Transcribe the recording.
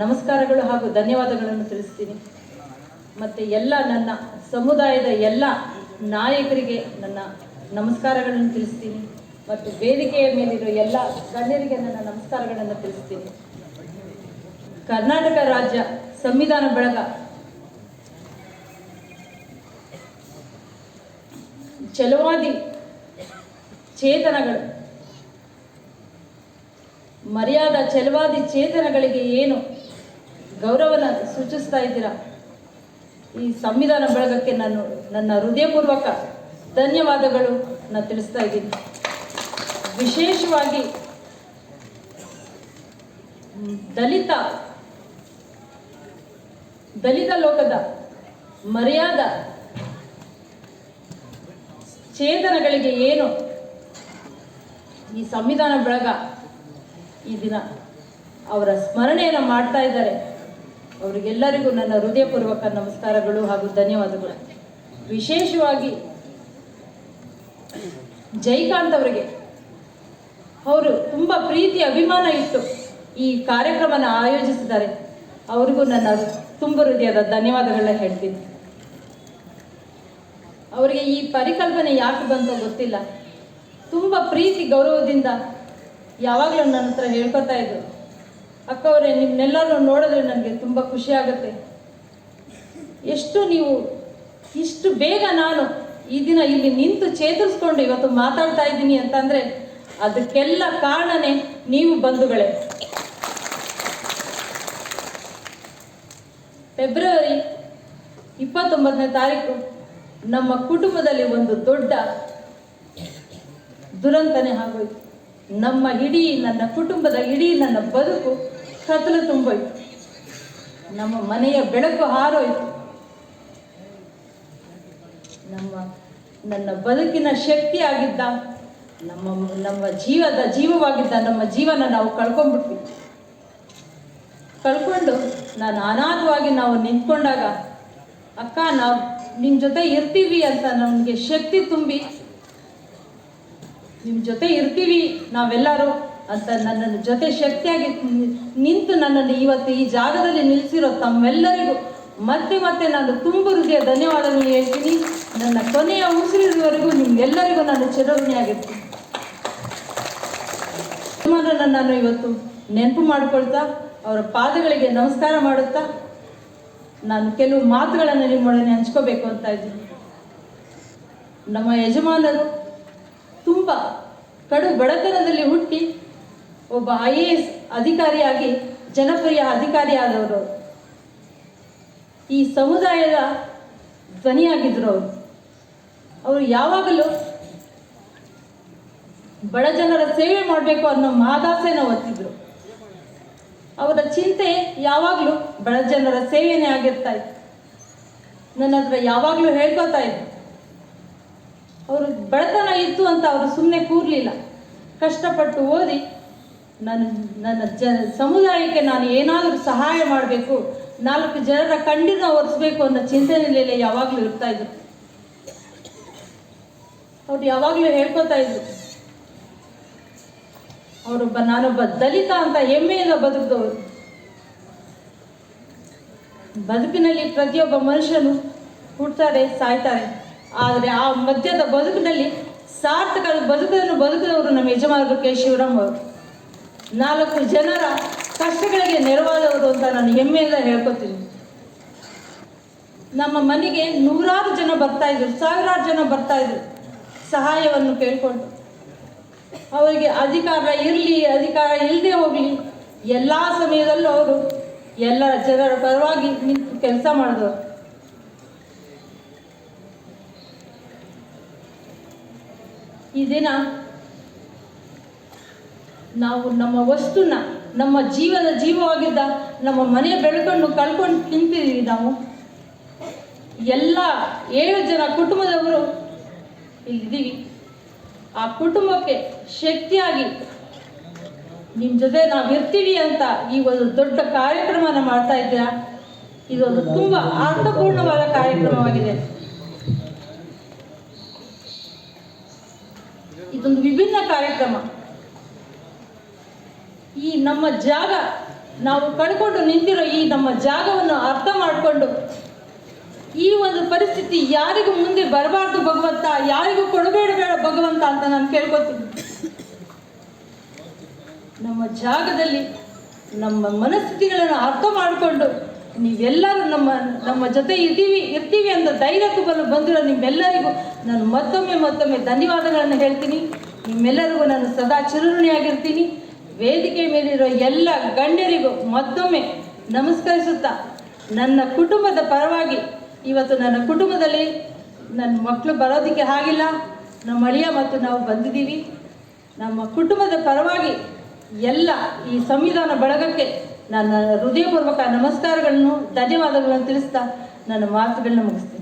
ನಮಸ್ಕಾರಗಳು ಹಾಗೂ ಧನ್ಯವಾದಗಳನ್ನು ತಿಳಿಸ್ತೀನಿ. ಮತ್ತು ಎಲ್ಲ ನನ್ನ ಸಮುದಾಯದ ಎಲ್ಲ ನಾಯಕರಿಗೆ ನನ್ನ ನಮಸ್ಕಾರಗಳನ್ನು ತಿಳಿಸ್ತೀನಿ. ಮತ್ತು ವೇದಿಕೆಯ ಮೇಲಿರೋ ಎಲ್ಲ ಗಣ್ಯರಿಗೆ ನನ್ನ ನಮಸ್ಕಾರಗಳನ್ನು ತಿಳಿಸ್ತೀನಿ. ಕರ್ನಾಟಕ ರಾಜ್ಯ ಸಂವಿಧಾನ ಬಳಗ ಛಲವಾದಿ ಚೇತನಗಳು, ಮರ್ಯಾದ ಛಲವಾದಿ ಚೇತನಗಳಿಗೆ ಏನು ಗೌರವನ ಸೂಚಿಸ್ತಾ ಇದ್ದೀರಾ, ಈ ಸಂವಿಧಾನ ಬಳಗಕ್ಕೆ ನಾನು ನನ್ನ ಹೃದಯಪೂರ್ವಕ ಧನ್ಯವಾದಗಳು ನಾನು ತಿಳಿಸ್ತಾ ಇದ್ದೀನಿ. ವಿಶೇಷವಾಗಿ ದಲಿತ ಲೋಕದ ಮರ್ಯಾದ ಚೇತನಗಳಿಗೆ ಏನು ಈ ಸಂವಿಧಾನ ಬಳಗ ಈ ದಿನ ಅವರ ಸ್ಮರಣೆಯನ್ನು ಮಾಡ್ತಾ ಇದ್ದಾರೆ, ಅವರಿಗೆಲ್ಲರಿಗೂ ನನ್ನ ಹೃದಯಪೂರ್ವಕ ನಮಸ್ಕಾರಗಳು ಹಾಗೂ ಧನ್ಯವಾದಗಳು. ವಿಶೇಷವಾಗಿ ಜೈಕಾಂತ್ ಅವರಿಗೆ, ಅವರು ತುಂಬ ಪ್ರೀತಿ ಅಭಿಮಾನ ಇಟ್ಟು ಈ ಕಾರ್ಯಕ್ರಮನ ಆಯೋಜಿಸಿದ್ದಾರೆ, ಅವರಿಗೂ ನನ್ನ ತುಂಬ ಹೃದಯದ ಧನ್ಯವಾದಗಳನ್ನ ಹೇಳ್ತೀನಿ. ಅವರಿಗೆ ಈ ಪರಿಕಲ್ಪನೆ ಯಾಕೆ ಬಂತೋ ಗೊತ್ತಿಲ್ಲ, ತುಂಬ ಪ್ರೀತಿ ಗೌರವದಿಂದ ಯಾವಾಗಲೂ ನನ್ನ ಹತ್ರ ಹೇಳ್ಕೊತಾ ಇದ್ರು, ಅಕ್ಕ ಅವರೇ ನಿಮ್ಮನ್ನೆಲ್ಲರೂ ನೋಡಿದ್ರೆ ನನಗೆ ತುಂಬ ಖುಷಿ ಆಗುತ್ತೆ, ಇಷ್ಟು ಬೇಗ ನಾನು ಈ ದಿನ ಇಲ್ಲಿ ನಿಂತು ಚೇತರಿಸ್ಕೊಂಡು ಇವತ್ತು ಮಾತಾಡ್ತಾ ಇದ್ದೀನಿ ಅಂತಂದರೆ ಅದಕ್ಕೆಲ್ಲ ಕಾರಣನೇ ನೀವು ಬಂಧುಗಳೇ. ಫೆಬ್ರವರಿ 29ನೇ ತಾರೀಕು ನಮ್ಮ ಕುಟುಂಬದಲ್ಲಿ ಒಂದು ದೊಡ್ಡ ದುರಂತನೇ ಆಗೋಯ್ತು. ನನ್ನ ಕುಟುಂಬದ ನನ್ನ ಬದುಕು ಕತ್ತಲು ತುಂಬೋಯ್ತು. ನಮ್ಮ ಮನೆಯ ಬೆಳಕು ಹಾರೋಯ್ತು. ನನ್ನ ಬದುಕಿನ ಶಕ್ತಿಯಾಗಿದ್ದ, ನಮ್ಮ ಜೀವವಾಗಿದ್ದ ನಮ್ಮ ಜೀವನ ನಾವು ಕಳ್ಕೊಂಡು ನಾನು ಅನಾಥವಾಗಿ ನಾವು ನಿಂತ್ಕೊಂಡಾಗ, ಅಕ್ಕ ನಾವು ನಿಮ್ಮ ಜೊತೆ ಇರ್ತೀವಿ ಅಂತ ನಮಗೆ ಶಕ್ತಿ ತುಂಬಿ, ನಿಮ್ಮ ಜೊತೆ ಇರ್ತೀವಿ ನಾವೆಲ್ಲರೂ ಅಂತ ನನ್ನ ಜೊತೆ ಶಕ್ತಿಯಾಗಿ ನಿಂತು ನನ್ನನ್ನು ಇವತ್ತು ಈ ಜಾಗದಲ್ಲಿ ನಿಲ್ಲಿಸಿರೋ ತಮ್ಮೆಲ್ಲರಿಗೂ ಮತ್ತೆ ನಾನು ತುಂಬ ಹೃದಯ ಧನ್ಯವಾದಗಳು ಹೇಳ್ತೀನಿ. ನನ್ನ ಕೊನೆಯ ಉಸಿರಿರುವವರೆಗೂ ನಿಮ್ಗೆಲ್ಲರಿಗೂ ನಾನು ಚಿರಋಣಿಯಾಗಿರ್ತೀನಿ. ನಾನು ಇವತ್ತು ನೆನಪು ಮಾಡಿಕೊಳ್ತಾ ಅವರ ಪಾದಗಳಿಗೆ ನಮಸ್ಕಾರ ಮಾಡುತ್ತಾ ನಾನು ಕೆಲವು ಮಾತುಗಳನ್ನು ನಿಮ್ಮೊಡನೆ ಹಂಚ್ಕೋಬೇಕು ಅಂತ ಇದ್ದೀನಿ. ನಮ್ಮ ಯಜಮಾನರು ತುಂಬ ಕಡು ಬಡತನದಲ್ಲಿ ಹುಟ್ಟಿ ಒಬ್ಬ IAS ಅಧಿಕಾರಿಯಾಗಿ ಜನಪ್ರಿಯ ಅಧಿಕಾರಿಯಾದವರು, ಈ ಸಮುದಾಯದ ಧ್ವನಿಯಾಗಿದ್ದರು. ಅವರು ಯಾವಾಗಲೂ ಬಡ ಜನರ ಸೇವೆ ಮಾಡಬೇಕು ಅನ್ನೋ ಮಹದಾಸೆನ ಹೊತ್ತಿದ್ರು. ಅವರ ಚಿಂತೆ ಯಾವಾಗಲೂ ಬಡ ಜನರ ಸೇವೆನೇ ಆಗಿರ್ತಾ ಇತ್ತು. ನನ್ನ ಹತ್ರ ಯಾವಾಗಲೂ ಹೇಳ್ಕೊತಾ ಇದ್ರು, ಅವರು ಬಡತನ ಇತ್ತು ಅಂತ ಅವರು ಸುಮ್ಮನೆ ಕೂರಲಿಲ್ಲ, ಕಷ್ಟಪಟ್ಟು ಓದಿ ನನ್ನ ಸಮುದಾಯಕ್ಕೆ ನಾನು ಏನಾದರೂ ಸಹಾಯ ಮಾಡಬೇಕು, 4 ಜನರ ಕಣ್ಣೀರನ್ನ ಒರೆಸ್ಬೇಕು ಅನ್ನೋ ಚಿಂತನೆಯಲ್ಲಿ ಯಾವಾಗಲೂ ಇರ್ತಾ ಇದ್ರು. ಅವ್ರು ಯಾವಾಗಲೂ ಹೇಳ್ಕೊತಾ ಇದ್ರು, ನಾನೊಬ್ಬ ದಲಿತ ಅಂತ ಹೆಮ್ಮೆಯಿಂದ ಬದುಕಿದವರು. ಬದುಕಿನಲ್ಲಿ ಪ್ರತಿಯೊಬ್ಬ ಮನುಷ್ಯನು ಹುಡ್ತಾರೆ, ಸಾಯ್ತಾರೆ, ಆದರೆ ಆ ಮಧ್ಯದ ಬದುಕಿನಲ್ಲಿ ಸಾರ್ಥಕ ಬದುಕಿದವರು ನಮ್ಮ ಯಜಮಾನರು ಕೆ. ಶಿವರಾಮ್ ಅವರು. 4 ಜನರ ಕಷ್ಟಗಳಿಗೆ ನೆರವಾದವರು ಅಂತ ನಾನು ಹೆಮ್ಮೆಯಿಂದ ಹೇಳ್ಕೊತೀನಿ. ನಮ್ಮ ಮನೆಗೆ ನೂರಾರು ಜನ ಬರ್ತಾ ಇದ್ರು, ಸಾವಿರಾರು ಜನ ಬರ್ತಾ ಇದ್ರು ಸಹಾಯವನ್ನು ಕೇಳಿಕೊಂಡು. ಅವರಿಗೆ ಅಧಿಕಾರ ಇರಲಿ, ಅಧಿಕಾರ ಇಲ್ಲದೆ ಹೋಗಲಿ, ಎಲ್ಲ ಸಮಯದಲ್ಲೂ ಅವರು ಎಲ್ಲ ಜನರ ಪರವಾಗಿ ನಿಂತು ಕೆಲಸ ಮಾಡಿದವರು. ಈ ದಿನ ನಾವು ನಮ್ಮ ವಸ್ತುನ, ನಮ್ಮ ಜೀವವಾಗಿದ್ದ ನಮ್ಮ ಮನೆ ಬೆಳ್ಕೊಂಡು ಕಳ್ಕೊಂಡು ತಿಂತಿದ್ದೀವಿ. ನಾವು ಎಲ್ಲ 7 ಜನ ಕುಟುಂಬದವರು ಇಲ್ಲಿದ್ದೀವಿ. ಆ ಕುಟುಂಬಕ್ಕೆ ಶಕ್ತಿಯಾಗಿ ನಿಮ್ಮ ಜೊತೆ ನಾವು ಇರ್ತೀವಿ ಅಂತ ಈ ಒಂದು ದೊಡ್ಡ ಕಾರ್ಯಕ್ರಮನ ಮಾಡ್ತಾ ಇದ್ದೀರಾ. ಇದೊಂದು ತುಂಬ ಅರ್ಥಪೂರ್ಣವಾದ ಕಾರ್ಯಕ್ರಮವಾಗಿದೆ. ಇದೊಂದು ವಿಭಿನ್ನ ಕಾರ್ಯಕ್ರಮ. ಈ ನಮ್ಮ ಜಾಗ ನಾವು ಕಳ್ಕೊಂಡು ನಿಂತಿರೋ ಈ ನಮ್ಮ ಜಾಗವನ್ನು ಅರ್ಥ ಮಾಡಿಕೊಂಡು ಈ ಒಂದು ಪರಿಸ್ಥಿತಿ ಯಾರಿಗೂ ಮುಂದೆ ಬರಬಾರ್ದು ಭಗವಂತ, ಯಾರಿಗೂ ಕೊಡಬೇಡ ಭಗವಂತ ಅಂತ ನಾನು ಕೇಳ್ಕೊತೀನಿ. ನಮ್ಮ ಜಾಗದಲ್ಲಿ ನಮ್ಮ ಮನಸ್ಥಿತಿಗಳನ್ನು ಅರ್ಥ ಮಾಡಿಕೊಂಡು ನೀವೆಲ್ಲರೂ ನಮ್ಮ ಜೊತೆ ಇರ್ತೀವಿ ಅಂತ ಧೈರ್ಯ ತುಂಬಲು ಬಂದಿರೋ ನಿಮ್ಮೆಲ್ಲರಿಗೂ ನಾನು ಮತ್ತೊಮ್ಮೆ ಧನ್ಯವಾದಗಳನ್ನು ಹೇಳ್ತೀನಿ. ನಿಮ್ಮೆಲ್ಲರಿಗೂ ನಾನು ಸದಾ ಚಿರಋಣಿಯಾಗಿರ್ತೀನಿ. ವೇದಿಕೆ ಮೇಲಿರೋ ಎಲ್ಲ ಗಣ್ಯರಿಗೂ ಮತ್ತೊಮ್ಮೆ ನಮಸ್ಕರಿಸುತ್ತಾ, ನನ್ನ ಕುಟುಂಬದ ಪರವಾಗಿ ಇವತ್ತು ನನ್ನ ಕುಟುಂಬದಲ್ಲಿ ನನ್ನ ಮಕ್ಕಳು ಬರೋದಕ್ಕೆ ಆಗಿಲ್ಲ, ನಮ್ಮ ಅಳಿಯ ಮತ್ತು ನಾವು ಬಂದಿದ್ದೀವಿ. ನಮ್ಮ ಕುಟುಂಬದ ಪರವಾಗಿ ಎಲ್ಲ ಈ ಸಂವಿಧಾನ ಬಳಗಕ್ಕೆ ನನ್ನ ಹೃದಯಪೂರ್ವಕ ನಮಸ್ಕಾರಗಳನ್ನು ಧನ್ಯವಾದಗಳನ್ನು ತಿಳಿಸ್ತಾ ನನ್ನ ಮಾತುಗಳನ್ನ ಮುಗಿಸ್ತೀನಿ.